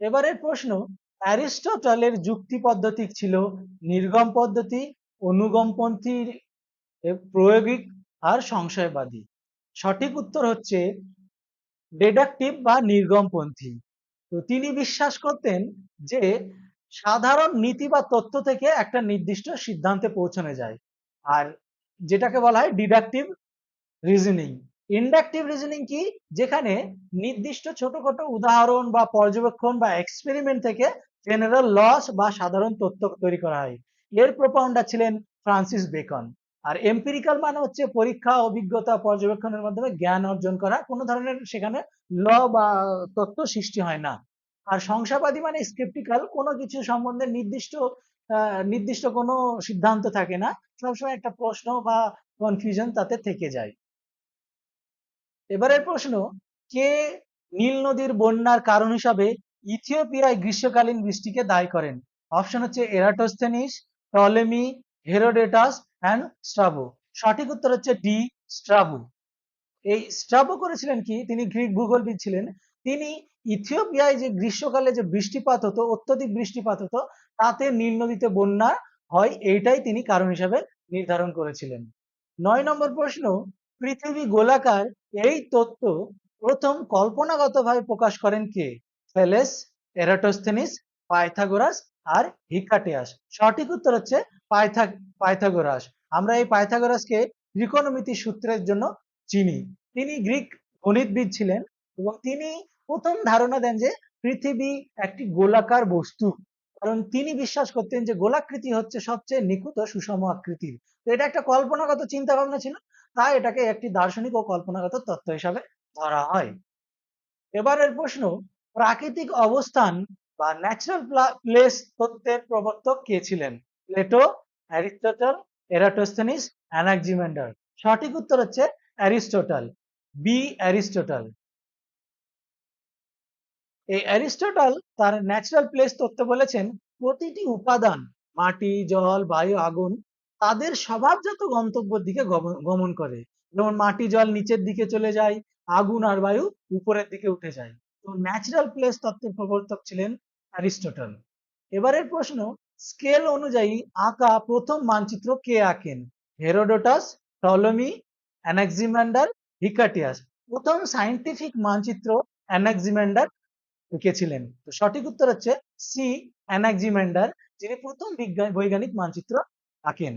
এবারের প্রশ্ন, অ্যারিস্টটলের যুক্তি পদ্ধতি ছিল নির্গম পদ্ধতি, অনুগমপন্থীর প্রায়োগিক আর সংশয়বাদী। সঠিক উত্তর হচ্ছে ডিডাকটিভ বা নির্গমপন্থী। তো তিনি বিশ্বাস করতেন যে সাধারণ নীতি বা তথ্য থেকে একটা নির্দিষ্ট সিদ্ধান্তে পৌঁছানো যায়, আর যেটাকে বলা হয় ডিডাকটিভ রিজনিং। ইন্ডাকটিভ রিজনিং কি? যেখানে নির্দিষ্ট ছোটখাটো উদাহরণ বা পর্যবেক্ষণ বা এক্সপেরিমেন্ট থেকে জেনারেল লস বা সাধারণ তথ্য তৈরি করা হয়। এর প্রোপাউন্ডার ছিলেন ফ্রান্সিস বেকন। আর এম্পিরিক্যাল মানে হচ্ছে পরীক্ষা, অভিজ্ঞতা, পর্যবেক্ষণের মাধ্যমে জ্ঞান অর্জন করা, কোনো ধরনের সেখানে ল বা তথ্য সৃষ্টি হয় না। আর সংশয়বাদী মানে স্কেপটিক্যাল, কোনো কিছু সম্বন্ধে নির্দিষ্ট কোনো সিদ্ধান্ত থাকে না, সবসময় একটা প্রশ্ন বা কনফিউশন তাতে থেকে যায়। এবারের প্রশ্ন, কে নীল নদীর বন্যার কারণ হিসাবে ইথিওপিয়ায় গ্রীষ্মকালীন বৃষ্টিকে দায়ী করেন? অপশন হচ্ছে এরাটোস্থেনিস, টলেমি, হেরোডেটাস অ্যান্ড স্ট্রাবো। সঠিক উত্তর হচ্ছে ডি, স্ট্রাবো। এই স্ট্রাবো করেছিলেন কি? তিনি গ্রিক ভূগোলবিদ ছিলেন। তিনি ইথিওপিয়ায় যে গ্রীষ্মকালে যে বৃষ্টিপাত হতো, অত্যধিক বৃষ্টিপাত হতো, তাতে নীল নদীতে বন্যা হয়, এইটাই তিনি কারণ হিসাবে নির্ধারণ করেছিলেন। 9 নম্বর প্রশ্ন, পৃথিবী গোলাকার এই তত্ত্ব প্রথম কল্পনাগতভাবে প্রকাশ করেন কে? থেলেস, এরাটোস্থেনিস, পাইথাগোরাস আর হিকাটিয়াস। সঠিক উত্তর হচ্ছে পাইথাগোরাস। আমরা এই পাইথাগোরাসকে ত্রিকোণমিতির সূত্রের জন্য চিনি। তিনি গ্রিক গণিতবিদ ছিলেন এবং তিনি প্রথম ধারণা দেন যে পৃথিবী একটি গোলাকার বস্তু, কারণ তিনি বিশ্বাস করতেন যে গোলাকৃতি হচ্ছে সবচেয়ে নিখুঁত ও সুষম আকৃতির। তো এটা একটা কল্পনাগত চিন্তা ভাবনা ছিল, তাই এটাকে একটি দার্শনিক ও কল্পনাগত তত্ত্ব হিসাবে ধরা হয়। এবারের প্রশ্ন, প্রাকৃতিক অবস্থান বা ন্যাচারাল প্লেস তত্ত্বের প্রবর্তক কে ছিলেন? Plato, Aristotle, Eratosthenes, Anaximander. সঠিক উত্তর হচ্ছে অ্যারিস্টটল, বি, অ্যারিস্টটল। এই অ্যারিস্টটল তার ন্যাচারাল প্লেস তত্ত্বে বলেছেন প্রতিটি উপাদান, মাটি, জল, বায়ু, আগুন, তাদের স্বভাবজাত গন্তব্যের দিকে গমন করে। যেমন মাটি জল নিচের দিকে চলে যায়, আগুন আর বায়ু উপরের দিকে উঠে যায়। তো ন্যাচারাল প্লেস তত্ত্বের প্রবর্তক ছিলেন অ্যারিস্টটল। এবারের প্রশ্ন, স্কেল অনুযায়ী আঁকা প্রথম মানচিত্র কে আঁকেন? হেরোডোটাস, টলমি, অ্যানাক্সিমান্ডার, হিকাটিয়াস। প্রথম সায়েন্টিফিক মানচিত্র অ্যানাক্সিমান্ডার এঁকেছিলেন। তো সঠিক উত্তর হচ্ছে সি, অ্যানাক্সিমান্ডার, যিনি প্রথম বৈজ্ঞানিক মানচিত্র আঁকেন।